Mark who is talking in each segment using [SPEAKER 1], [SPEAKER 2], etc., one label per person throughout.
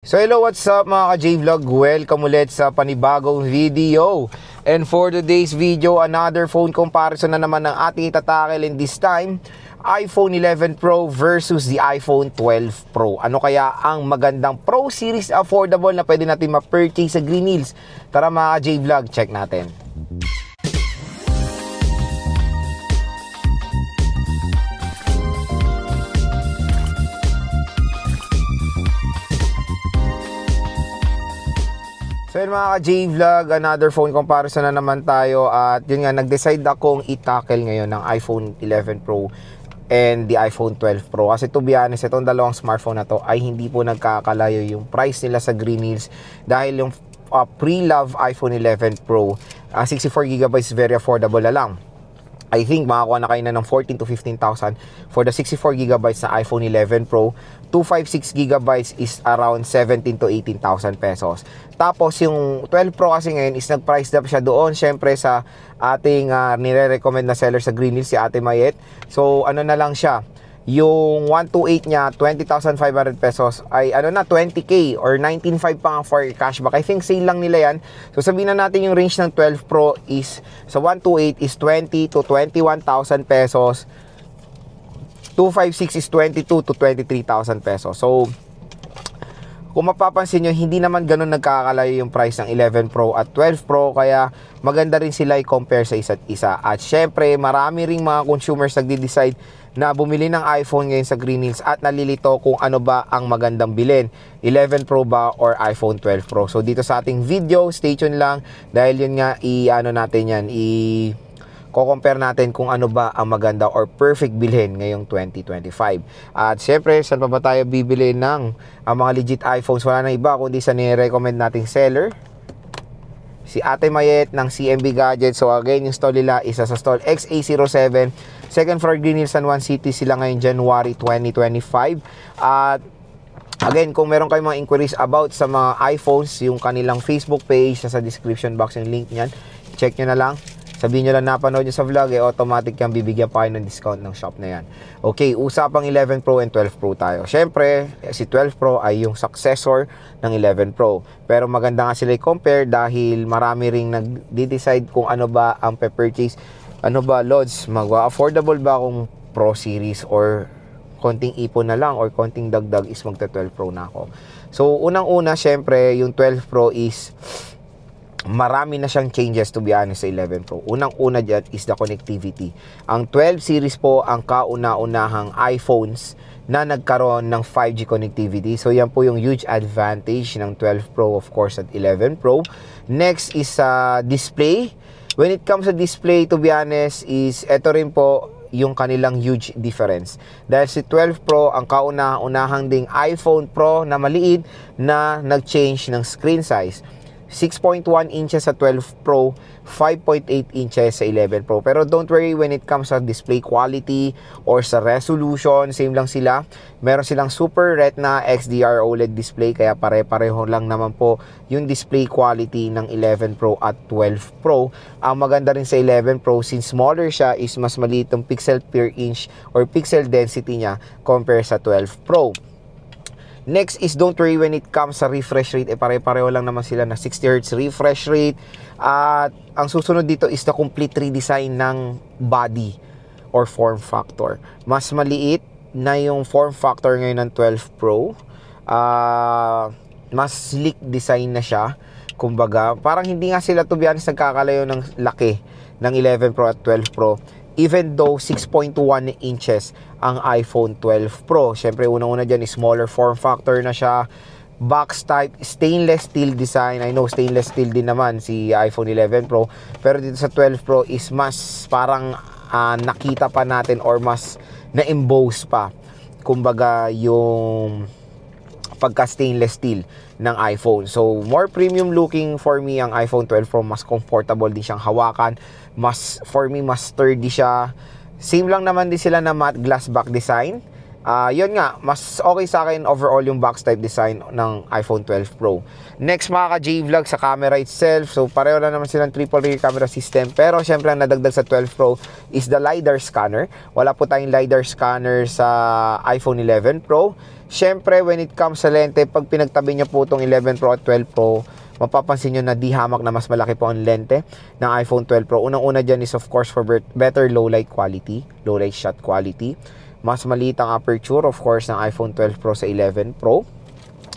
[SPEAKER 1] So hello, what's up mga ka-J-Vlog? Welcome ulit sa panibagong video. And for today's video, another phone comparison na naman ng ating itatakil, and this time, iPhone 11 Pro versus the iPhone 12 Pro. Ano kaya ang magandang Pro Series affordable na pwede natin ma-purchase sa Green Hills? Tara mga ka-J-Vlog, check natin. So yun mga ka-J-Vlog, another phone comparison na naman tayo. At yun nga, nag-decide akong i-tackle ngayon ng iPhone 11 Pro and the iPhone 12 Pro. Kasi to be honest, itong dalawang smartphone na to ay hindi po nagkakalayo yung price nila sa Green Hills. Dahil yung pre-love iPhone 11 Pro, 64GB is very affordable na lang. I think makakuha na kayo na ng 14 to 15,000 for the 64GB na iPhone 11 Pro. 256GB is around 17 to 18,000 pesos. Tapos yung 12 Pro kasi ngayon is nag-price up siya doon, syempre sa ating nire-recommend na seller sa Green Hills, si Ate Mayet. So ano na lang siya, yung 128 niya, 20,500 pesos ay ano na, 20k or 19,500 pa nga for cashback. I think sale lang nila yan. So sabihin na natin yung range ng 12 Pro is sa 128 is 20 to 21,000 pesos. 256 is 22 to 23,000 pesos. So kung mapapansin nyo, hindi naman ganun nagkakalayo yung price ng 11 Pro at 12 Pro, kaya maganda rin sila i-compare sa isa't isa. At syempre, marami ring mga consumers nagde-decide na bumili ng iPhone ngayon sa Green Hills at nalilito kung ano ba ang magandang bilhin, 11 Pro ba or iPhone 12 Pro. So dito sa ating video, stay tuned lang dahil yun nga, ko-compare natin kung ano ba ang maganda or perfect bilhin ngayong 2025. At syempre, saan pa ba tayo bibili ng mga legit iPhones? Wala nang iba kundi sa nire-recommend nating seller, si Ate Mayet ng CMB Gadgets. So again, yung stall nila isa sa stall XA07, second floor, Green Hills, San Juan City sila ngayon January 2025. At again, kung meron kayong mga inquiries about sa mga iPhones, yung kanilang Facebook page, sa description box yung link niyan, check nyo na lang. Sabihin nyo lang napanood nyo sa vlog, automatic yung bibigyan pa kayo ng discount ng shop na yan. Okay, usapang 11 Pro and 12 Pro tayo. Syempre, si 12 Pro ay yung successor ng 11 Pro. Pero maganda nga sila i-compare dahil marami ring nag-decide kung ano ba ang pe-purchase. Ano ba, Lods, affordable ba kung Pro Series or konting ipon na lang or konting dagdag is magta-12 Pro na ako. So, unang-una, syempre, yung 12 Pro is marami na siyang changes to be honest sa 11 Pro. Unang-una dyan is the connectivity. Ang 12 series po ang kauna-unahang iPhones na nagkaroon ng 5G connectivity. So yan po yung huge advantage ng 12 Pro, of course, at 11 Pro. Next is display. When it comes to display, to be honest, is ito rin po yung kanilang huge difference. Dahil si 12 Pro ang kauna-unahang ding iPhone Pro na maliit na nag-change ng screen size. 6.1 inches sa 12 Pro, 5.8 inches sa 11 Pro. Pero don't worry when it comes sa display quality or sa resolution, same lang sila. Meron silang Super Retina XDR OLED display, kaya pare-pareho lang naman po yung display quality ng 11 Pro at 12 Pro. Ang maganda rin sa 11 Pro, since smaller siya, is mas maliit yung pixel per inch or pixel density niya compare sa 12 Pro. Next is don't worry when it comes sa refresh rate, pare-pareho lang naman sila na 60Hz refresh rate. At ang susunod dito is the complete redesign ng body or form factor. Mas maliit na yung form factor ngayon ng 12 Pro. Mas sleek design na siya. Kumbaga, parang hindi nga sila to be honest nagkakalayo ng laki ng 11 Pro at 12 Pro. Even though 6.1 inches ang iPhone 12 Pro. Siyempre, unang-una dyan is smaller form factor na siya. Box type, stainless steel design. I know stainless steel din naman si iPhone 11 Pro. Pero dito sa 12 Pro is mas parang nakita pa natin or mas na-emboss pa. Kumbaga, yung pagka stainless steel ng iPhone. So, more premium looking for me ang iPhone 12 Pro. Mas comfortable din siyang hawakan. For me, mas sturdy siya. Same lang naman din sila na matte glass back design. Yun nga, mas okay sa akin overall yung box type design ng iPhone 12 Pro. Next mga ka-J-Vlog, sa camera itself. So pareho lang naman silang triple rear camera system. Pero syempre ang nadagdag sa 12 Pro is the LiDAR scanner. Wala po tayong LiDAR scanner sa iPhone 11 Pro. Syempre when it comes sa lente, pag pinagtabi nyo po itong 11 Pro at 12 Pro, mapapansin nyo na di hamak na mas malaki po ang lente ng iPhone 12 Pro. Unang-una dyan is of course for better low light quality, low light shot quality. Mas maliit ang aperture of course ng iPhone 12 Pro sa 11 Pro.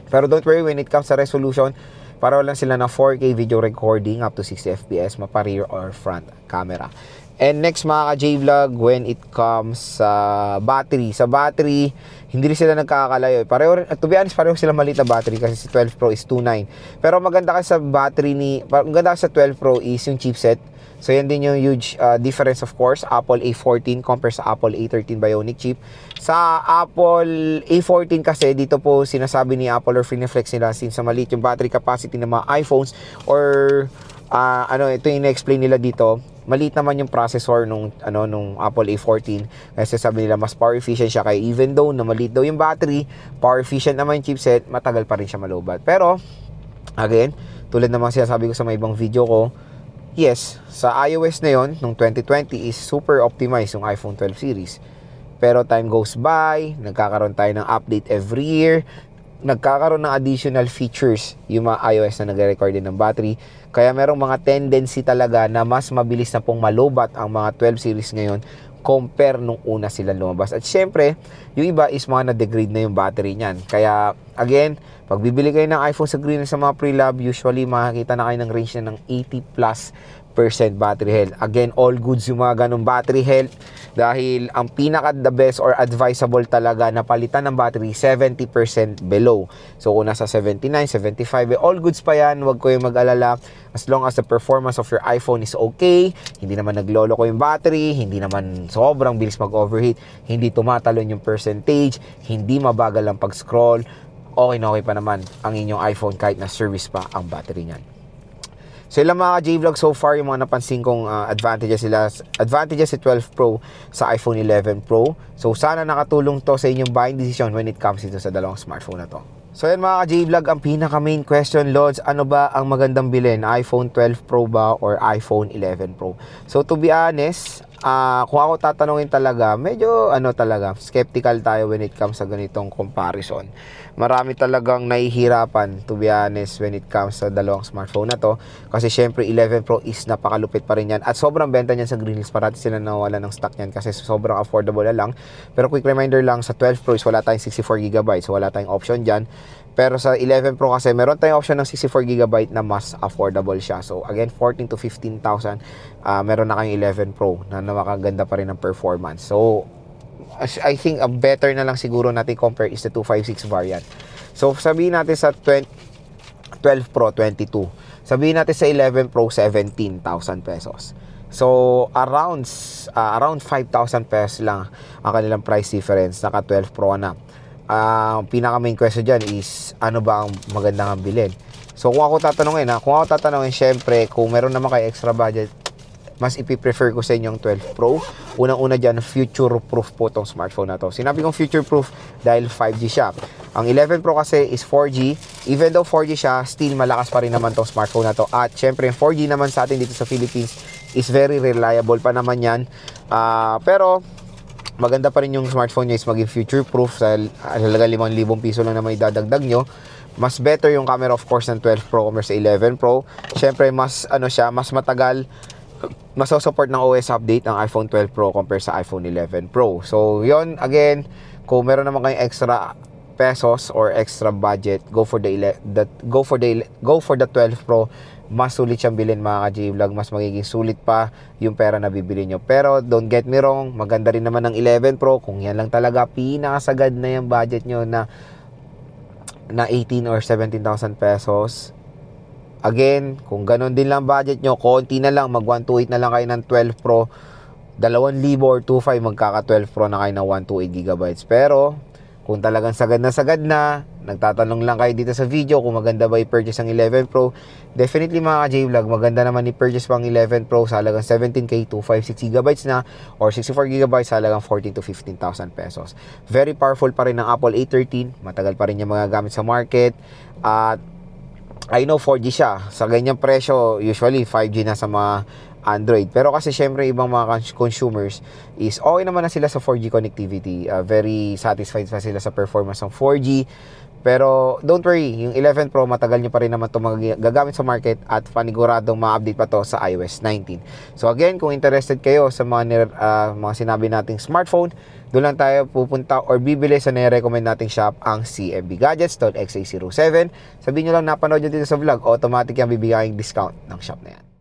[SPEAKER 1] Pero don't worry, when it comes sa resolution, pareho lang sila na 4K video recording up to 60 FPS, mapa rear or front camera. And next mga ka-J-Vlog, when it comes sa battery. Sa battery, hindi rin sila nagkakalayo. Pareho rin, to be honest, pareho sila maliit na battery kasi si 12 Pro is 2.9. Pero maganda kasi sa battery maganda sa 12 Pro is yung chipset. So yan din yung huge difference of course. Apple A14 compared sa Apple A13 Bionic chip. Sa Apple A14 kasi dito po sinasabi ni Apple or fineflex nila since maliit yung battery capacity ng mga iPhones or ito yung na-explain nila dito. Maliit naman yung processor nung Apple A14 kasi sabi nila mas power efficient siya kaya even though na maliit daw yung battery, power efficient naman yung chipset, matagal pa rin siya malobat. Pero again, tulad naman sinasabi ko sa mga ibang video ko, yes, sa iOS na yon nung 2020 is super optimized yung iPhone 12 series. Pero time goes by, nagkakaroon tayo ng update every year, nagkakaroon ng additional features yung mga iOS na nagre-record din ng battery. Kaya merong mga tendency talaga na mas mabilis na pong malobat ang mga 12 series ngayon compare nung una sila lumabas. At syempre, yung iba is mga na-degrade na yung battery niyan. Kaya again, pag bibili kayo ng iPhone sa green sa mga pre-lab, usually makakita na kayo ng range na ng 80+% battery health. Again, all goods yung mga ganong battery health dahil ang pinaka the best or advisable talaga na palitan ng battery 70% below. So kung nasa 79, 75, all goods pa yan, wag ko yung mag-alala. As long as the performance of your iPhone is okay, hindi naman naglolo ko yung battery, hindi naman sobrang bilis mag-overheat, hindi tumatalon yung percentage, hindi mabagal ang pag-scroll, okay na okay pa naman ang inyong iPhone kahit na service pa ang battery niyan. So ilang mga J-Vlog so far yung mga napansin kong advantages sa 12 Pro sa iPhone 11 Pro. So sana nakatulong to sa inyong buying decision when it comes dito sa dalawang smartphone na to. So yan mga J-Vlog, ang pinaka main question, Lods, ano ba ang magandang bilhin? iPhone 12 Pro ba or iPhone 11 Pro? So to be honest, kung ako tatanungin talaga, medyo talaga, skeptical tayo when it comes sa ganitong comparison. Marami talagang nahihirapan, to be honest, when it comes sa dalawang smartphone na to. Kasi syempre 11 Pro is napakalupit pa rin yan. At sobrang benta niyan sa Green Hills. Parati sila nawala ng stock niyan kasi sobrang affordable na lang. Pero quick reminder lang, sa 12 Pro is wala tayong 64GB. So wala tayong option dyan. Pero sa 11 Pro kasi meron tayong option ng 64GB na mas affordable siya. So again, 14 to 15,000 meron na kayong 11 Pro na makaganda pa rin ng performance. So I think better na lang siguro natin compare is the 256 variant. So sabihin natin sa 12 Pro 22. Sabihin natin sa 11 Pro 17,000 pesos. So around 5,000 pesos lang ang kanilang price difference. Naka 12 Pro na. Pinaka main question dyan is ano ba ang magandang bilhin. So kung ako tatanungin, syempre kung meron naman kayo extra budget, mas ipiprefer ko sa inyong 12 Pro. Unang-una dyan, future-proof po itong smartphone na to. Sinabi kong future-proof dahil 5G siya. Ang 11 Pro kasi is 4G. Even though 4G siya, still malakas pa rin naman itong smartphone na to. At syempre, 4G naman sa atin dito sa Philippines is very reliable pa naman yan. Pero maganda pa rin yung smartphone nyo is maging future-proof. Sa halaga 5,000 piso lang na may dadagdag nyo. Mas better yung camera of course ng 12 Pro compared sa 11 Pro. Syempre, mas matagal maso-support ng OS update ng iPhone 12 Pro compared sa iPhone 11 Pro. So, yon again, kung meron naman kayong extra pesos or extra budget, go for the 12 Pro. Mas sulit siyang bilhin mga ka-J-Vlog, mas magiging sulit pa yung pera na bibili nyo. Pero don't get me wrong, maganda rin naman ng 11 Pro kung yan lang talaga pinakasagad na yung budget nyo na 18 or 17,000 pesos. Again, kung ganun din lang budget nyo, konti na lang, mag 128 na lang kayo ng 12 Pro, 2,000 or 2,500 magkaka 12 Pro na kayo ng 128GB. Pero Kung talagang sagad na, nagtatanong lang kayo dito sa video kung maganda ba i-purchase ang 11 Pro, definitely mga ka-J-Vlog, maganda naman i-purchase pang 11 Pro sa halagang 17K, 256GB na, or 64GB sa halagang 14 to 15,000 pesos. Very powerful pa rin ang Apple A13, matagal pa rin yung mga gamit sa market, at I know 4G siya. Sa ganyang presyo, usually 5G na sa mga Android. Pero kasi syempre ibang mga consumers is okay naman na sila sa 4G connectivity. Very satisfied pa sila sa performance ng 4G. Pero don't worry, yung 11 Pro matagal nyo pa rin naman ito gagamit sa market at paniguradong ma-update pa to sa iOS 19. So again, kung interested kayo sa mga sinabi nating smartphone, doon lang tayo pupunta or bibili sa nire-recommend nating shop, ang cmbgadgets.xa07. Sabihin nyo lang napanood nyo dito sa vlog, automatic yung bibigayang discount ng shop na yan.